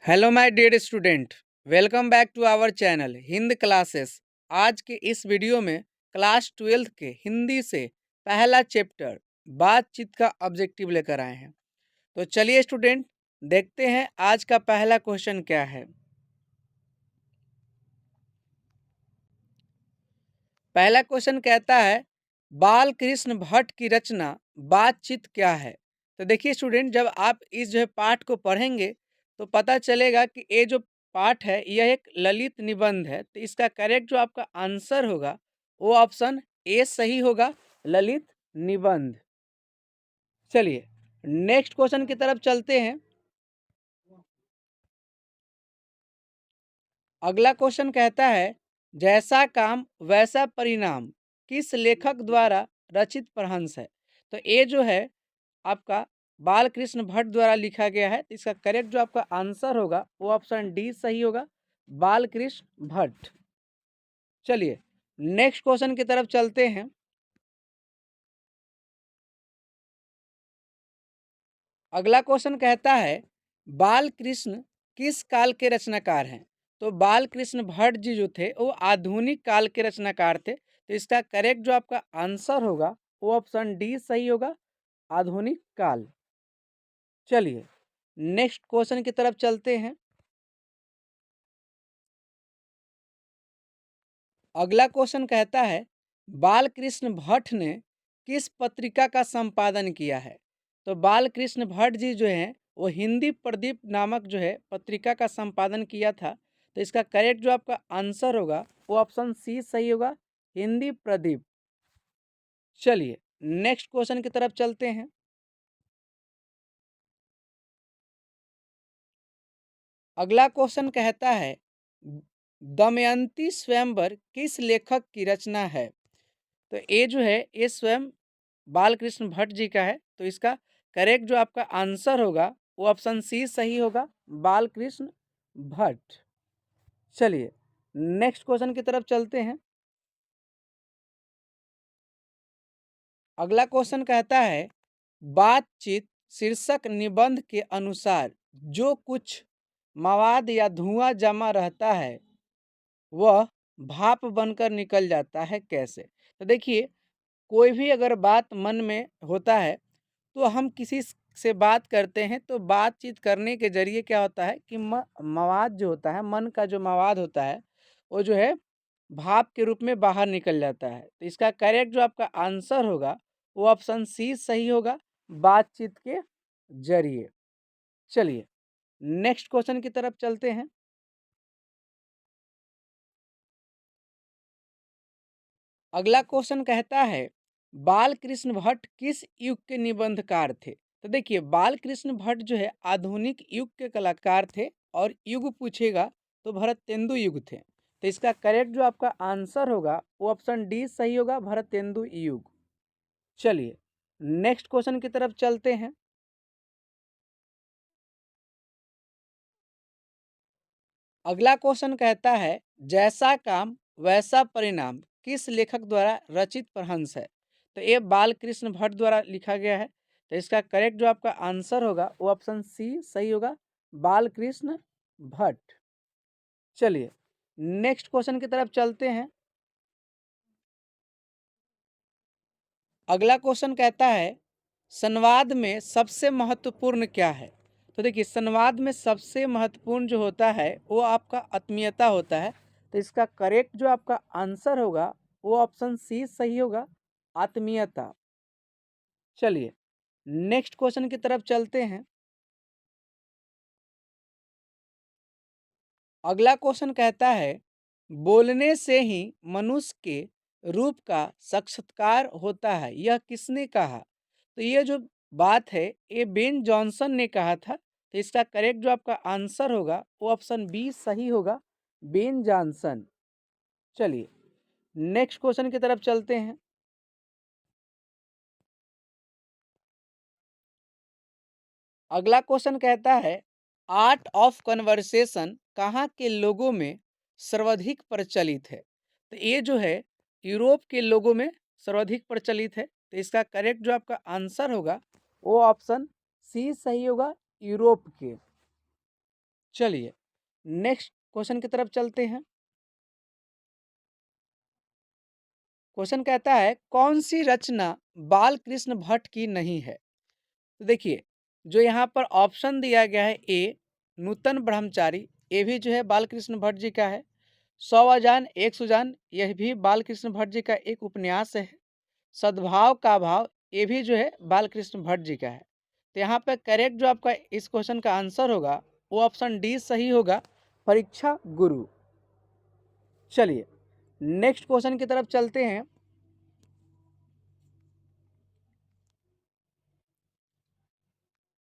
Hello my dear student, welcome back to our channel Hind classes. आज के इस video में क्लास 12th के हिंदी से पहला चैप्टर बातचीत का ऑब्जेक्टिव लेकर आए हैं। तो चलिए स्टूडेंट, देखते हैं आज का पहला क्वेश्चन क्या है। पहला क्वेश्चन कहता है, बाल कृष्ण भट्ट की रचना बातचीत क्या है। तो देखिए स्टूडेंट, जब आप इस जो है पाठ को पढ़ेंगे तो पता चलेगा कि ये जो पाठ है यह एक ललित निबंध है। तो इसका करेक्ट जो आपका आंसर होगा वो ऑप्शन ए सही होगा, ललित निबंध। चलिए नेक्स्ट क्वेश्चन की तरफ चलते हैं। अगला क्वेश्चन कहता है, जैसा काम वैसा परिणाम किस लेखक द्वारा रचित प्रहंस है। तो ये जो है आपका बाल कृष्ण भट्ट द्वारा लिखा गया है। इसका करेक्ट जो आपका आंसर होगा वो ऑप्शन डी सही होगा, बाल कृष्ण भट्ट। चलिए नेक्स्ट क्वेश्चन की तरफ चलते हैं। अगला क्वेश्चन कहता है, बाल कृष्ण किस काल के रचनाकार हैं। तो बाल कृष्ण भट्ट जी जो थे वो आधुनिक काल के रचनाकार थे। तो इसका करेक्ट जो आपका आंसर होगा वो ऑप्शन डी सही होगा, आधुनिक काल। चलिए नेक्स्ट क्वेश्चन की तरफ चलते हैं। अगला क्वेश्चन कहता है, बाल कृष्ण भट्ट ने किस पत्रिका का संपादन किया है। तो बाल कृष्ण भट्ट जी जो हैं वो हिंदी प्रदीप नामक जो है पत्रिका का संपादन किया था। तो इसका करेक्ट जो आपका आंसर होगा वो ऑप्शन सी सही होगा, हिंदी प्रदीप। चलिए नेक्स्ट क्वेश्चन की तरफ चलते हैं। अगला क्वेश्चन कहता है, दमयंती स्वयंवर किस लेखक की रचना है। तो ये जो है ये स्वयं बालकृष्ण भट्ट जी का है। तो इसका करेक्ट जो आपका आंसर होगा वो ऑप्शन सी सही होगा, बालकृष्ण भट्ट। चलिए नेक्स्ट क्वेश्चन की तरफ चलते हैं। अगला क्वेश्चन कहता है, बातचीत शीर्षक निबंध के अनुसार जो कुछ मवाद या धुआं जमा रहता है वह भाप बनकर निकल जाता है कैसे। तो देखिए, कोई भी अगर बात मन में होता है तो हम किसी से बात करते हैं तो बातचीत करने के जरिए क्या होता है कि मवाद जो होता है, मन का जो मवाद होता है वो जो है भाप के रूप में बाहर निकल जाता है। तो इसका करेक्ट जो आपका आंसर होगा वो ऑप्शन सी सही होगा, बातचीत के जरिए। चलिए नेक्स्ट क्वेश्चन की तरफ चलते हैं। अगला क्वेश्चन कहता है, बाल कृष्ण भट्ट किस युग के निबंधकार थे। तो देखिए, बाल कृष्ण भट्ट जो है आधुनिक युग के कलाकार थे और युग पूछेगा तो भरत तेंदु युग थे। तो इसका करेक्ट जो आपका आंसर होगा वो ऑप्शन डी सही होगा, भरत तेंदु युग। चलिए नेक्स्ट क्वेश्चन की तरफ चलते हैं। अगला क्वेश्चन कहता है, जैसा काम वैसा परिणाम किस लेखक द्वारा रचित प्रहंस है। तो ये बाल कृष्ण भट्ट द्वारा लिखा गया है। तो इसका करेक्ट जो आपका आंसर होगा वो ऑप्शन सी सही होगा, बाल कृष्ण भट्ट। चलिए नेक्स्ट क्वेश्चन की तरफ चलते हैं। अगला क्वेश्चन कहता है, संवाद में सबसे महत्वपूर्ण क्या है। तो देखिए, संवाद में सबसे महत्वपूर्ण जो होता है वो आपका आत्मीयता होता है। तो इसका करेक्ट जो आपका आंसर होगा वो ऑप्शन सी सही होगा, आत्मीयता। चलिए नेक्स्ट क्वेश्चन की तरफ चलते हैं। अगला क्वेश्चन कहता है, बोलने से ही मनुष्य के रूप का साक्षात्कार होता है, यह किसने कहा। तो ये जो बात है ये बेन जॉनसन ने कहा था। तो इसका करेक्ट जो आपका आंसर होगा वो ऑप्शन बी सही होगा, बेन जॉनसन। चलिए नेक्स्ट क्वेश्चन की तरफ चलते हैं। अगला क्वेश्चन कहता है, आर्ट ऑफ कन्वर्सेशन कहाँ के लोगों में सर्वाधिक प्रचलित है। तो ये जो है यूरोप के लोगों में सर्वाधिक प्रचलित है। तो इसका करेक्ट जो आपका आंसर होगा वो ऑप्शन सी सही होगा, यूरोप के। चलिए नेक्स्ट क्वेश्चन की तरफ चलते हैं। क्वेश्चन कहता है कौन सी रचना बाल कृष्ण भट्ट की नहीं है। तो देखिए जो यहाँ पर ऑप्शन दिया गया है, ए नूतन ब्रह्मचारी, ये भी जो है बाल कृष्ण भट्ट जी का है। 100 अजान एक सुजान, यह भी बाल कृष्ण भट्ट जी का एक उपन्यास है। सद्भाव का भाव, ये भी जो है बाल कृष्ण भट्ट जी का है। तो यहाँ पे करेक्ट जो आपका इस क्वेश्चन का आंसर होगा वो ऑप्शन डी सही होगा, परीक्षा गुरु। चलिए नेक्स्ट क्वेश्चन की तरफ चलते हैं।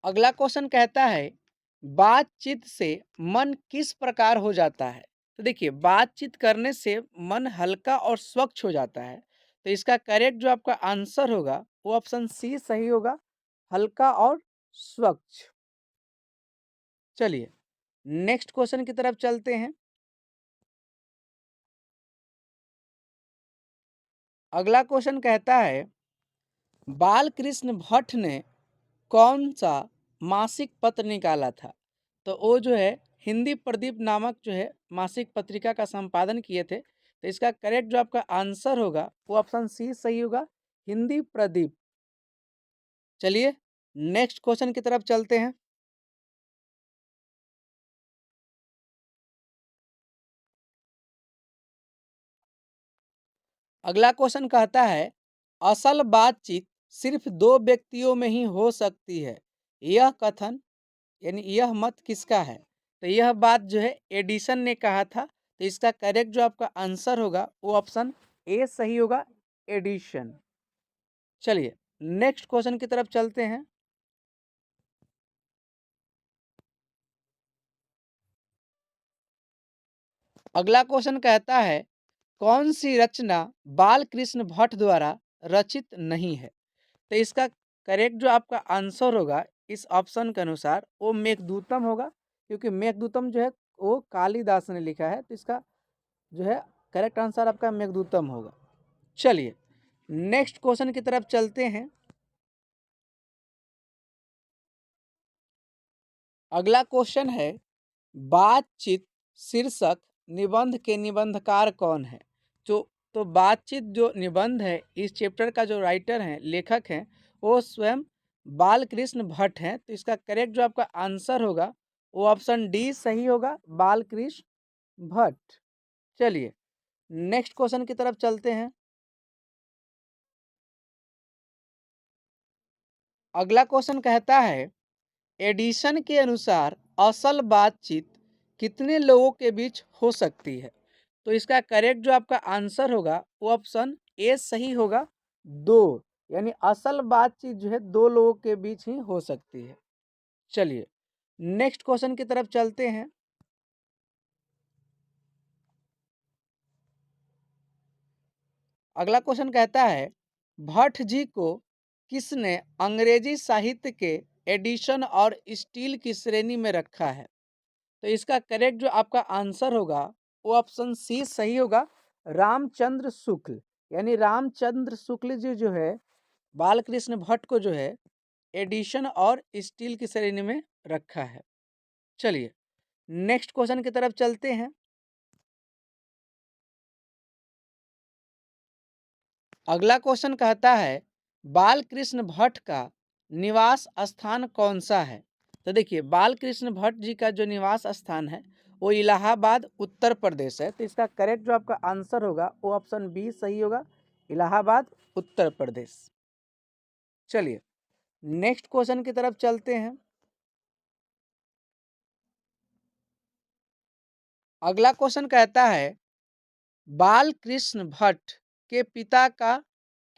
अगला क्वेश्चन कहता है बातचीत से मन किस प्रकार हो जाता है। तो देखिए बातचीत करने से मन हल्का और स्वच्छ हो जाता है। तो इसका करेक्ट जो आपका आंसर होगा वो ऑप्शन सी सही होगा, हल्का और स्वच्छ। चलिए नेक्स्ट क्वेश्चन की तरफ चलते हैं। अगला क्वेश्चन कहता है बाल कृष्ण भट्ट ने कौन सा मासिक पत्र निकाला था। तो वो जो है हिंदी प्रदीप नामक जो है मासिक पत्रिका का संपादन किए थे। तो इसका करेक्ट जो आपका आंसर होगा वो ऑप्शन सी सही होगा, हिंदी प्रदीप। चलिए नेक्स्ट क्वेश्चन की तरफ चलते हैं। अगला क्वेश्चन कहता है असल बातचीत सिर्फ दो व्यक्तियों में ही हो सकती है, यह कथन यानी यह मत किसका है। तो यह बात जो है एडिसन ने कहा था। तो इसका करेक्ट जो आपका आंसर होगा वो ऑप्शन ए सही होगा, एडिशन। चलिए नेक्स्ट क्वेश्चन की तरफ चलते हैं। अगला क्वेश्चन कहता है कौन सी रचना बाल कृष्ण भट्ट द्वारा रचित नहीं है। तो इसका करेक्ट जो आपका आंसर होगा इस ऑप्शन के अनुसार वो मेघदूतम होगा, क्योंकि मेघदूतम जो है वो कालिदास ने लिखा है। तो इसका जो है करेक्ट आंसर आपका मेघदूतम होगा। चलिए नेक्स्ट क्वेश्चन की तरफ चलते हैं। अगला क्वेश्चन है बातचीत शीर्षक निबंध के निबंधकार कौन है। तो बातचीत जो निबंध है इस चैप्टर का जो राइटर हैं, लेखक हैं, वो स्वयं बाल कृष्ण भट्ट हैं। तो इसका करेक्ट जो आपका आंसर होगा वो ऑप्शन डी सही होगा, बाल कृष्ण भट्ट। चलिए नेक्स्ट क्वेश्चन की तरफ चलते हैं। अगला क्वेश्चन कहता है एडिशन के अनुसार असल बातचीत कितने लोगों के बीच हो सकती है। तो इसका करेक्ट जो आपका आंसर होगा वो ऑप्शन ए सही होगा, दो। यानी असल बातचीत जो है दो लोगों के बीच ही हो सकती है। चलिए नेक्स्ट क्वेश्चन की तरफ चलते हैं। अगला क्वेश्चन कहता है भट्ट जी को किसने अंग्रेजी साहित्य के एडिशन और स्टील की श्रेणी में रखा है। तो इसका करेक्ट जो आपका आंसर होगा वो ऑप्शन सी सही होगा, रामचंद्र शुक्ल। यानी रामचंद्र शुक्ल जी जो है बाल कृष्ण भट्ट को जो है एडिशन और स्टील की श्रेणी में रखा है। चलिए नेक्स्ट क्वेश्चन की तरफ चलते हैं। अगला क्वेश्चन कहता है बाल कृष्ण भट्ट का निवास स्थान कौन सा है। तो देखिए बाल कृष्ण भट्ट जी का जो निवास स्थान है वो इलाहाबाद उत्तर प्रदेश है। तो इसका करेक्ट जो आपका आंसर होगा वो ऑप्शन बी सही होगा, इलाहाबाद उत्तर प्रदेश। चलिए नेक्स्ट क्वेश्चन की तरफ चलते हैं। अगला क्वेश्चन कहता है बाल कृष्ण भट्ट के पिता का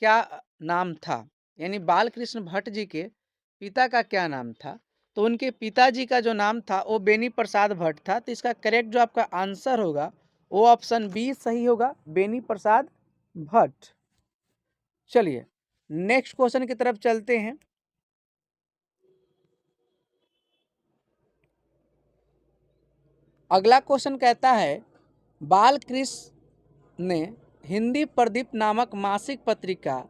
क्या नाम था। यानी बाल कृष्ण भट्ट जी के पिता का क्या नाम था। तो उनके पिताजी का जो नाम था वो बेनी प्रसाद भट्ट था। तो इसका करेक्ट जो आपका आंसर होगा वो ऑप्शन बी सही होगा, बेनी प्रसाद भट्ट। चलिए नेक्स्ट क्वेश्चन की तरफ चलते हैं। अगला क्वेश्चन कहता है बाल कृष्ण ने हिंदी प्रदीप नामक मासिक पत्रिका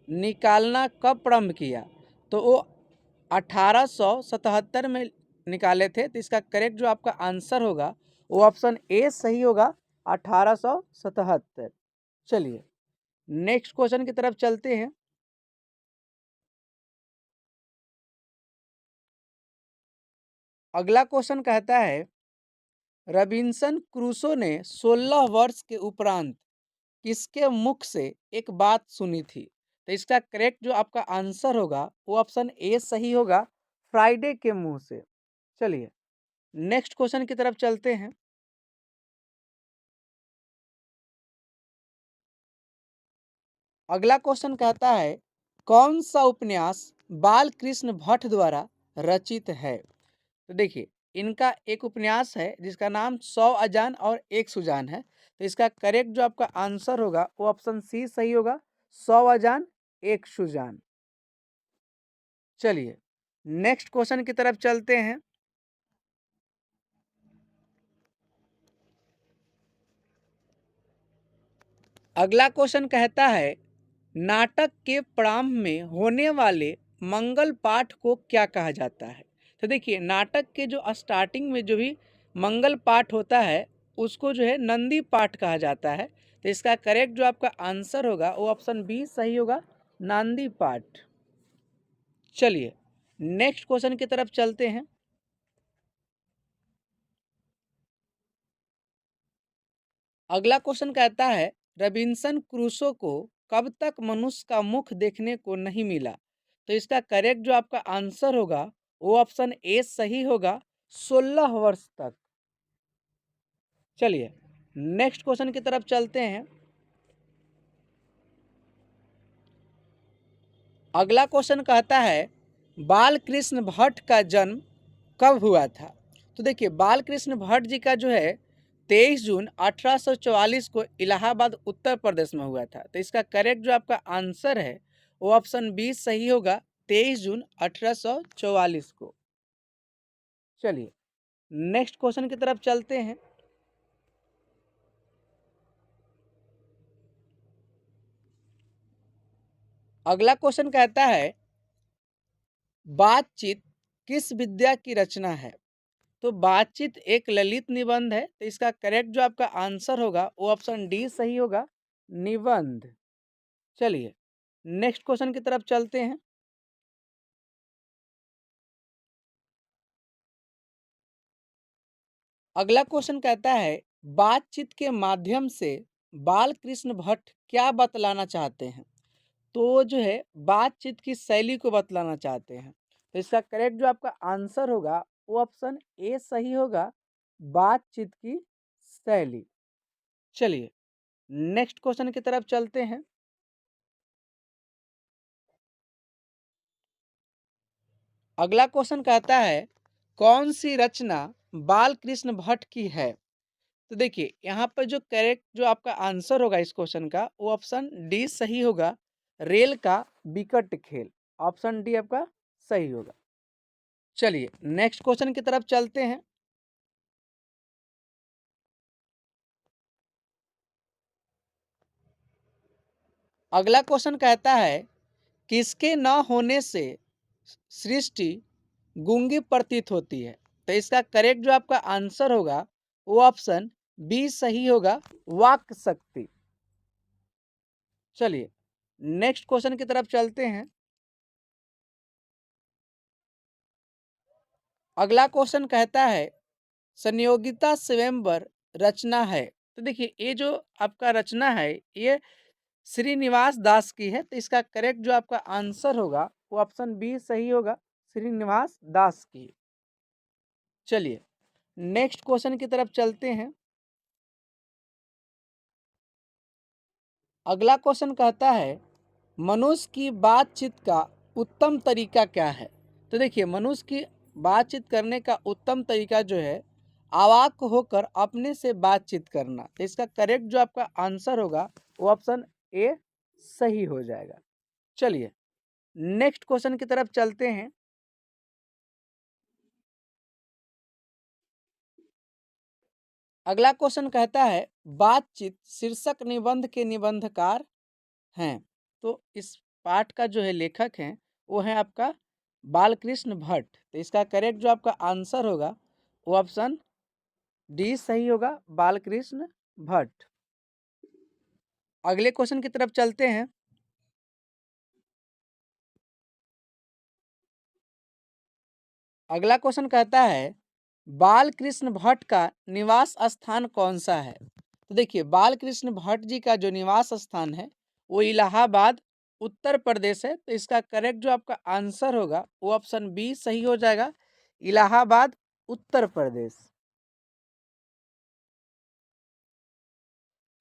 निकालना कब प्रारंभ किया। तो वो 1877 में निकाले थे। तो इसका करेक्ट जो आपका आंसर होगा वो ऑप्शन ए सही होगा, 1877। चलिए नेक्स्ट क्वेश्चन की तरफ चलते हैं। अगला क्वेश्चन कहता है, रॉबिन्सन क्रूसो ने 16 वर्ष के उपरांत किसके मुख से एक बात सुनी थी? तो इसका करेक्ट जो आपका आंसर होगा वो ऑप्शन ए सही होगा, फ्राइडे के मुंह से। चलिए नेक्स्ट क्वेश्चन की तरफ चलते हैं। अगला क्वेश्चन कहता है, कौन सा उपन्यास बाल कृष्ण भट्ट द्वारा रचित है? तो देखिए इनका एक उपन्यास है जिसका नाम 100 अजान और एक सुजान है। तो इसका करेक्ट जो आपका आंसर होगा वो ऑप्शन सी सही होगा, 100 अजान एक सुजान। चलिए नेक्स्ट क्वेश्चन की तरफ चलते हैं। अगला क्वेश्चन कहता है, नाटक के प्रारंभ में होने वाले मंगल पाठ को क्या कहा जाता है? तो देखिए नाटक के जो स्टार्टिंग में जो भी मंगल पाठ होता है उसको जो है नंदी पाठ कहा जाता है। तो इसका करेक्ट जो आपका आंसर होगा वो ऑप्शन बी सही होगा, नांदी पाठ। चलिए नेक्स्ट क्वेश्चन की तरफ चलते हैं। अगला क्वेश्चन कहता है, रॉबिन्सन क्रूसो को कब तक मनुष्य का मुख देखने को नहीं मिला? तो इसका करेक्ट जो आपका आंसर होगा वो ऑप्शन ए सही होगा, 16 वर्ष तक। चलिए नेक्स्ट क्वेश्चन की तरफ चलते हैं। अगला क्वेश्चन कहता है, बाल कृष्ण भट्ट का जन्म कब हुआ था? तो देखिए बाल कृष्ण भट्ट जी का जो है 23 जून 1844 को इलाहाबाद उत्तर प्रदेश में हुआ था। तो इसका करेक्ट जो आपका आंसर है वो ऑप्शन बी सही होगा, 23 जून 1844 को। चलिए नेक्स्ट क्वेश्चन की तरफ चलते हैं। अगला क्वेश्चन कहता है, बातचीत किस विद्या की रचना है? तो बातचीत एक ललित निबंध है। तो इसका करेक्ट जो आपका आंसर होगा वो ऑप्शन डी सही होगा, निबंध। चलिए नेक्स्ट क्वेश्चन की तरफ चलते हैं। अगला क्वेश्चन कहता है, बातचीत के माध्यम से बाल कृष्ण भट्ट क्या बतलाना चाहते हैं? तो जो है बातचीत की शैली को बतलाना चाहते हैं। तो इसका करेक्ट जो आपका आंसर होगा वो ऑप्शन ए सही होगा, बातचीत की शैली। चलिए नेक्स्ट क्वेश्चन की तरफ चलते हैं। अगला क्वेश्चन कहता है, कौन सी रचना बाल कृष्ण भट्ट की है? तो देखिए यहाँ पर जो करेक्ट जो आपका आंसर होगा इस क्वेश्चन का वो ऑप्शन डी सही होगा, रेल का विकट खेल। ऑप्शन डी आपका सही होगा। चलिए नेक्स्ट क्वेश्चन की तरफ चलते हैं। अगला क्वेश्चन कहता है, किसके न होने से सृष्टि गूंगी प्रतीत होती है? तो इसका करेक्ट जो आपका आंसर होगा वो ऑप्शन बी सही होगा, वाक शक्ति। चलिए नेक्स्ट क्वेश्चन की तरफ चलते हैं। अगला क्वेश्चन कहता है, संयोगिता स्वयंवर रचना है? तो देखिए ये जो आपका रचना है ये श्रीनिवास दास की है। तो इसका करेक्ट जो आपका आंसर होगा वो ऑप्शन बी सही होगा, श्रीनिवास दास की। चलिए नेक्स्ट क्वेश्चन की तरफ चलते हैं। अगला क्वेश्चन कहता है, मनुष्य की बातचीत का उत्तम तरीका क्या है? तो देखिए मनुष्य की बातचीत करने का उत्तम तरीका जो है अवाक होकर अपने से बातचीत करना। तो इसका करेक्ट जो आपका आंसर होगा वो ऑप्शन ए सही हो जाएगा। चलिए नेक्स्ट क्वेश्चन की तरफ चलते हैं। अगला क्वेश्चन कहता है, बातचीत शीर्षक निबंध के निबंधकार हैं? तो इस पाठ का जो है लेखक हैं वो है आपका बालकृष्ण भट्ट। तो इसका करेक्ट जो आपका आंसर होगा वो ऑप्शन डी सही होगा, बालकृष्ण भट्ट। अगले क्वेश्चन की तरफ चलते हैं। अगला क्वेश्चन कहता है बालकृष्ण भट्ट का निवास स्थान कौन सा है। तो देखिए बालकृष्ण भट्ट जी का जो निवास स्थान है वो इलाहाबाद उत्तर प्रदेश है। तो इसका करेक्ट जो आपका आंसर होगा वो ऑप्शन बी सही हो जाएगा, इलाहाबाद उत्तर प्रदेश।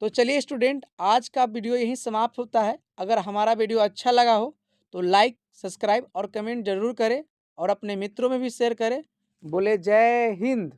तो चलिए स्टूडेंट, आज का वीडियो यहीं समाप्त होता है। अगर हमारा वीडियो अच्छा लगा हो तो लाइक, सब्सक्राइब और कमेंट जरूर करें और अपने मित्रों में भी शेयर करें। बोले जय हिंद।